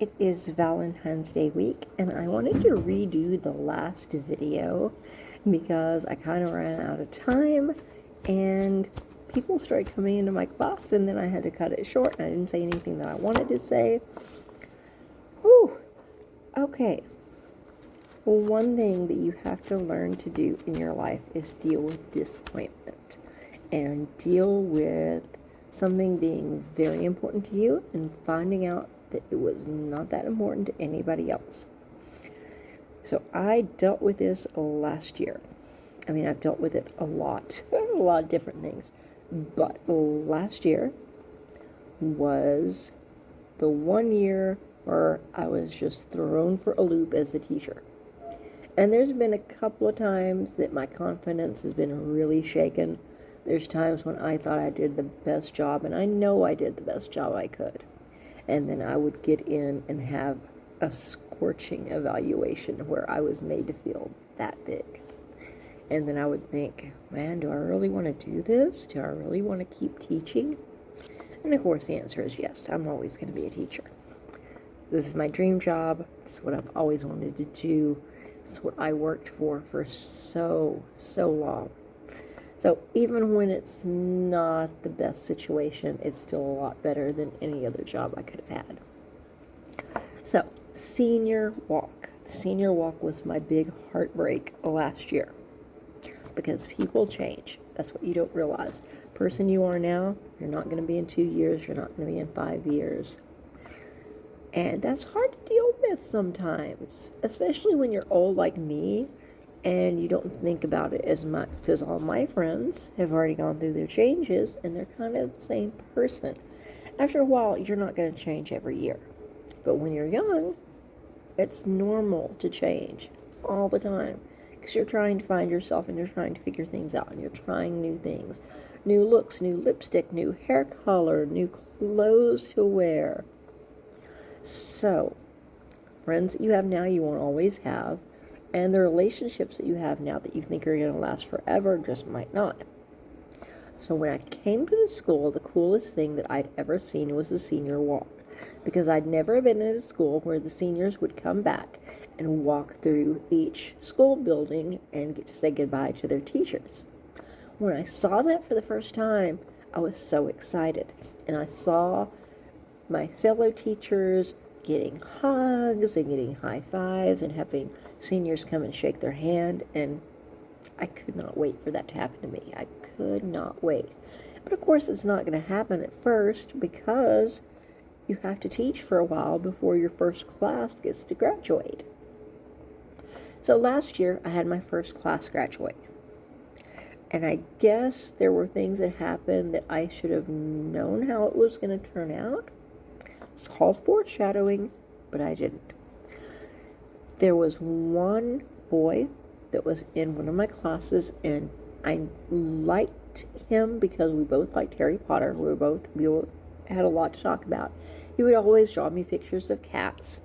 It is Valentine's Day week, and I wanted to redo the last video because I kind of ran out of time and people started coming into my class, and then I had to cut it short and I didn't say anything that I wanted to say. Whew. Okay. Well, one thing that you have to learn to do in your life is deal with disappointment and deal with something being very important to you and finding out that it was not that important to anybody else. So I dealt with this last year. I mean, I've dealt with it a lot of different things. But last year was the 1 year where I was just thrown for a loop as a teacher. And there's been a couple of times that my confidence has been really shaken. There's times when I thought I did the best job, and I know I did the best job I could. And then I would get in and have a scorching evaluation where I was made to feel that big. And then I would think, man, do I really want to do this? Do I really want to keep teaching? And of course the answer is yes, I'm always going to be a teacher. This is my dream job. It's what I've always wanted to do. It's what I worked for so long. So even when it's not the best situation, it's still a lot better than any other job I could have had. So, senior walk. The senior walk was my big heartbreak last year because people change. That's what you don't realize. The person you are now, you're not going to be in 2 years. You're not going to be in 5 years. And that's hard to deal with sometimes, especially when you're old like me and you don't think about it as much, because all my friends have already gone through their changes and they're kind of the same person. After a while, you're not going to change every year. But when you're young, it's normal to change all the time because you're trying to find yourself and you're trying to figure things out and you're trying new things, new looks, new lipstick, new hair color, new clothes to wear. So, friends that you have now, you won't always have, and the relationships that you have now that you think are going to last forever just might not. So when I came to the school, the coolest thing that I'd ever seen was the senior walk, because I'd never been in a school where the seniors would come back and walk through each school building and get to say goodbye to their teachers. When I saw that for the first time, I was so excited, and I saw my fellow teachers getting hugs and getting high fives and having seniors come and shake their hand, and I could not wait for that to happen to me. I could not wait. But of course it's not going to happen at first because you have to teach for a while before your first class gets to graduate. So last year I had my first class graduate. And I guess there were things that happened that I should have known how it was going to turn out. It's called foreshadowing, but I didn't. There was one boy that was in one of my classes, and I liked him because we both liked Harry Potter. We both had a lot to talk about. He would always draw me pictures of cats.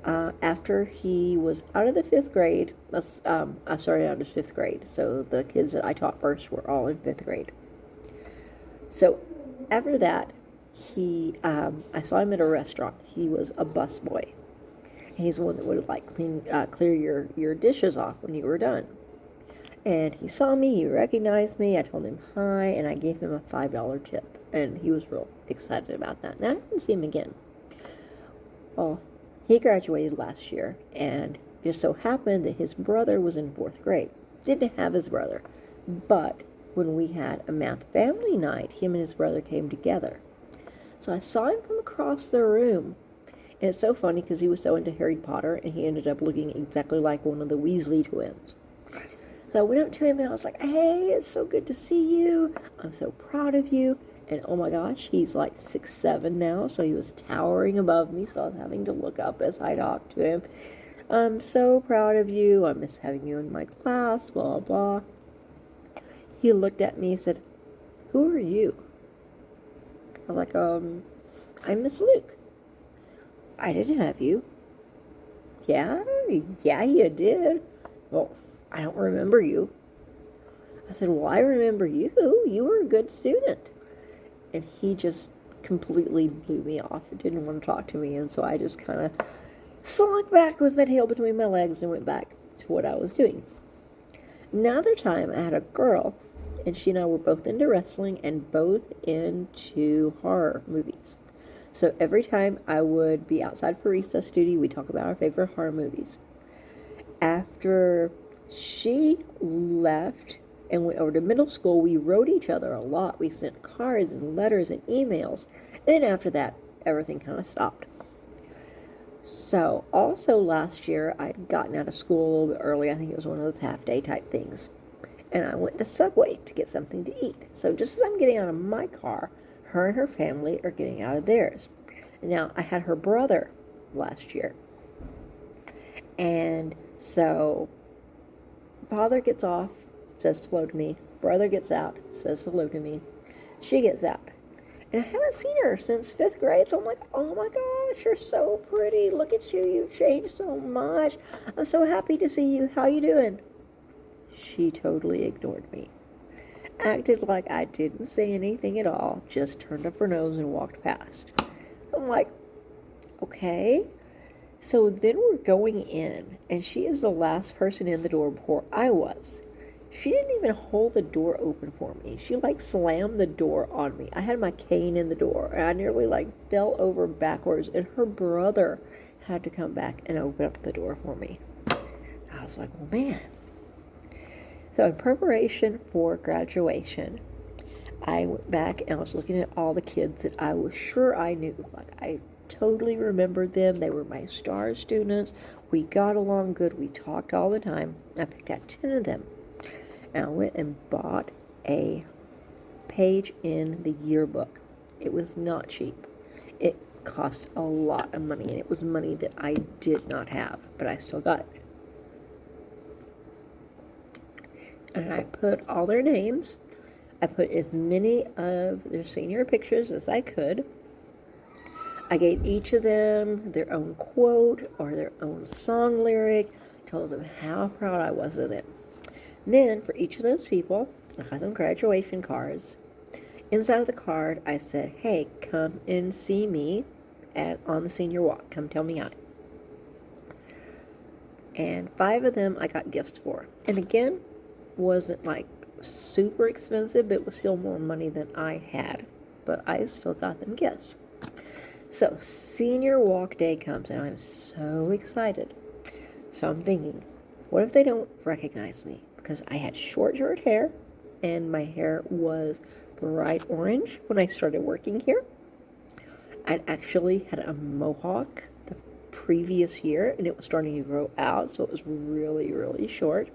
After he was out of the 5th grade, I started out as 5th grade, so the kids that I taught first were all in 5th grade. So after that, I saw him at a restaurant. He was a busboy. He's the one that would clear your dishes off when you were done. And he saw me, he recognized me, I told him hi, and I gave him a $5 tip. And he was real excited about that. And I didn't see him again. Well, he graduated last year, and it just so happened that his brother was in 4th grade. Didn't have his brother, but when we had a math family night, him and his brother came together. So I saw him from across the room. And it's so funny because he was so into Harry Potter and he ended up looking exactly like one of the Weasley twins. So I went up to him and I was like, hey, it's so good to see you. I'm so proud of you. And oh my gosh, he's like 6'7" now. So he was towering above me. So I was having to look up as I talked to him. I'm so proud of you. I miss having you in my class, blah, blah. He looked at me and said, who are you? I'm like, I'm Miss Luke. I didn't have you. Yeah, you did. Well, I don't remember you. I said, well, I remember you. You were a good student. And he just completely blew me off. It didn't want to talk to me, and so I just kind of slunk back with my tail between my legs and went back to what I was doing. Another time I had a girl, and she and I were both into wrestling and both into horror movies. So every time I would be outside for recess duty, we'd talk about our favorite horror movies. After she left and went over to middle school, we wrote each other a lot. We sent cards and letters and emails. Then after that, everything kind of stopped. So also last year, I'd gotten out of school a little bit early. I think it was one of those half-day type things. And I went to Subway to get something to eat. So just as I'm getting out of my car, her and her family are getting out of theirs. Now, I had her brother last year. And so father gets off, says hello to me. Brother gets out, says hello to me. She gets out. And I haven't seen her since 5th grade, so I'm like, oh my gosh, you're so pretty. Look at you. You've changed so much. I'm so happy to see you. How you doing? She totally ignored me. Acted like I didn't say anything at all, just turned up her nose and walked past. So I'm like, okay. So then we're going in, and she is the last person in the door before I was. She didn't even hold the door open for me. She slammed the door on me. I had my cane in the door, and I nearly fell over backwards, and her brother had to come back and open up the door for me. I was like, well, man. So in preparation for graduation, I went back and I was looking at all the kids that I was sure I knew. I totally remembered them. They were my star students. We got along good. We talked all the time. I picked out 10 of them. And I went and bought a page in the yearbook. It was not cheap. It cost a lot of money, and it was money that I did not have, but I still got it. And I put all their names. I put as many of their senior pictures as I could. I gave each of them their own quote or their own song lyric, told them how proud I was of them. Then, for each of those people, I got them graduation cards. Inside of the card, I said, hey, come and see me on the senior walk. Come tell me hi. And 5 of them I got gifts for. And again, wasn't super expensive, but it was still more money than I had. But I still got them gifts. So, senior walk day comes, and I'm so excited. So I'm thinking, what if they don't recognize me? Because I had short hair, and my hair was bright orange when I started working here. I'd actually had a mohawk the previous year, and it was starting to grow out, so it was really, really short.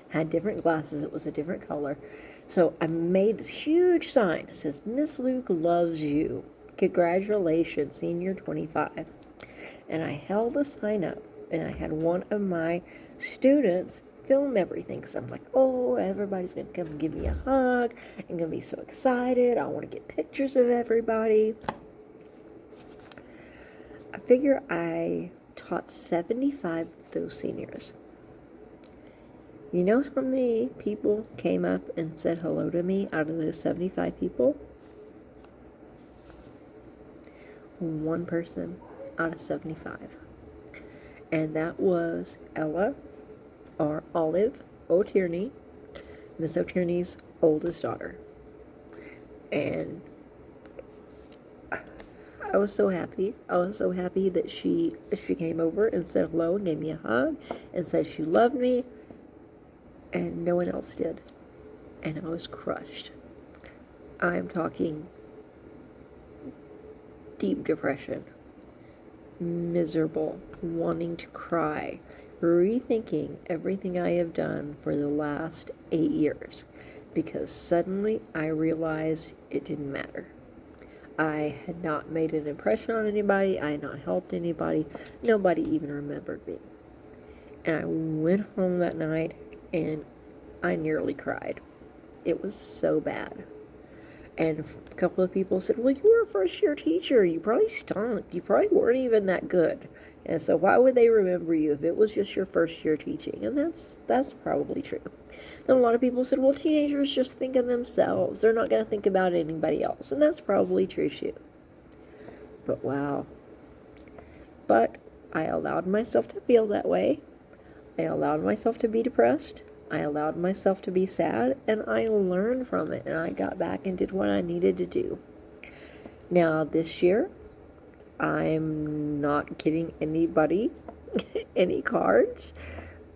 Had different glasses. It was a different color. So I made this huge sign. It says, Miss Luke loves you. Congratulations, Senior 25. And I held the sign up, and I had one of my students film everything, because I'm like, oh, everybody's going to come give me a hug. I'm going to be so excited. I want to get pictures of everybody. I figure I taught 75 of those seniors. You know how many people came up and said hello to me out of those 75 people? One person out of 75. And that was Ella, or Olive O'Tierney, Miss O'Tierney's oldest daughter. And I was so happy. I was so happy that she came over and said hello and gave me a hug and said she loved me, and no one else did. And I was crushed. I'm talking deep depression, miserable, wanting to cry, rethinking everything I have done for the last 8 years, because suddenly I realized it didn't matter. I had not made an impression on anybody. I had not helped anybody. Nobody even remembered me. And I went home that night and I nearly cried. It was so bad. And a couple of people said, well, you were a first-year teacher. You probably stunk. You probably weren't even that good. And so why would they remember you if it was just your first year teaching? And that's probably true. Then a lot of people said, well, teenagers just think of themselves. They're not going to think about anybody else. And that's probably true too. But wow. But I allowed myself to feel that way. I allowed myself to be depressed. I allowed myself to be sad, and I learned from it, and I got back and did what I needed to do. Now, this year, I'm not getting anybody any cards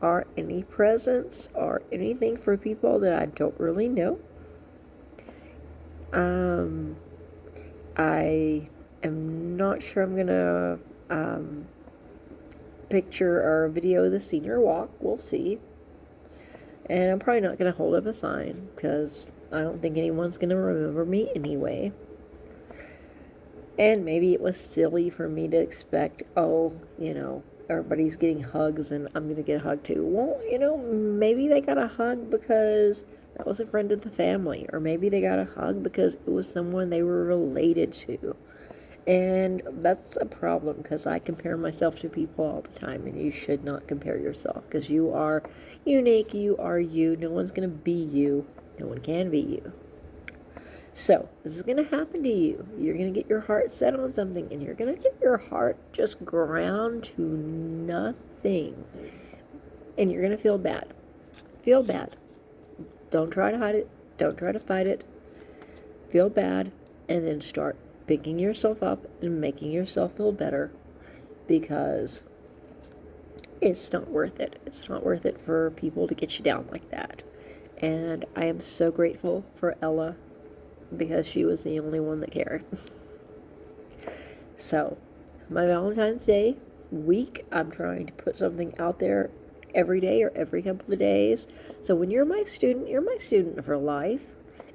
or any presents or anything for people that I don't really know. I am not sure I'm gonna picture or video the senior walk. We'll see. And I'm probably not gonna hold up a sign because I don't think anyone's gonna remember me anyway. And maybe it was silly for me to expect, oh, everybody's getting hugs and I'm going to get a hug too. Well, maybe they got a hug because that was a friend of the family. Or maybe they got a hug because it was someone they were related to. And that's a problem because I compare myself to people all the time. And you should not compare yourself because you are unique. You are you. No one's going to be you. No one can be you. So, this is going to happen to you. You're going to get your heart set on something, and you're going to get your heart just ground to nothing. And you're going to feel bad. Feel bad. Don't try to hide it. Don't try to fight it. Feel bad, and then start picking yourself up and making yourself feel better, because it's not worth it. It's not worth it for people to get you down like that. And I am so grateful for Ella, because she was the only one that cared. So, my Valentine's Day week, I'm trying to put something out there every day or every couple of days. So when you're my student for life.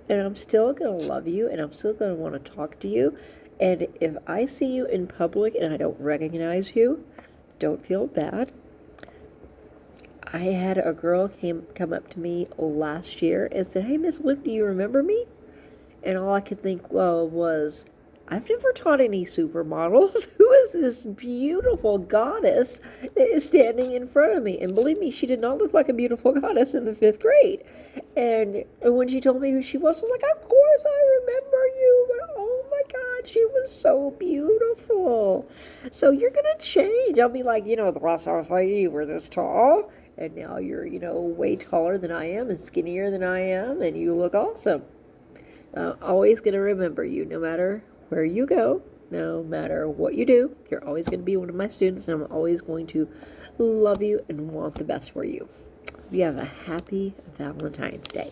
And I'm still going to love you, and I'm still going to want to talk to you. And if I see you in public and I don't recognize you, don't feel bad. I had a girl come up to me last year and said, "Hey, Miss Luke, do you remember me?" And all I could think was, I've never taught any supermodels. Who is this beautiful goddess that is standing in front of me? And believe me, she did not look like a beautiful goddess in the 5th grade. And when she told me who she was, I was like, of course I remember you. But oh my God, she was so beautiful. So you're going to change. I'll be like, the last time I saw you were this tall. And now you're, way taller than I am and skinnier than I am. And you look awesome. Always going to remember you, no matter where you go, no matter what you do. You're always going to be one of my students, and I'm always going to love you and want the best for you. You have a happy Valentine's Day.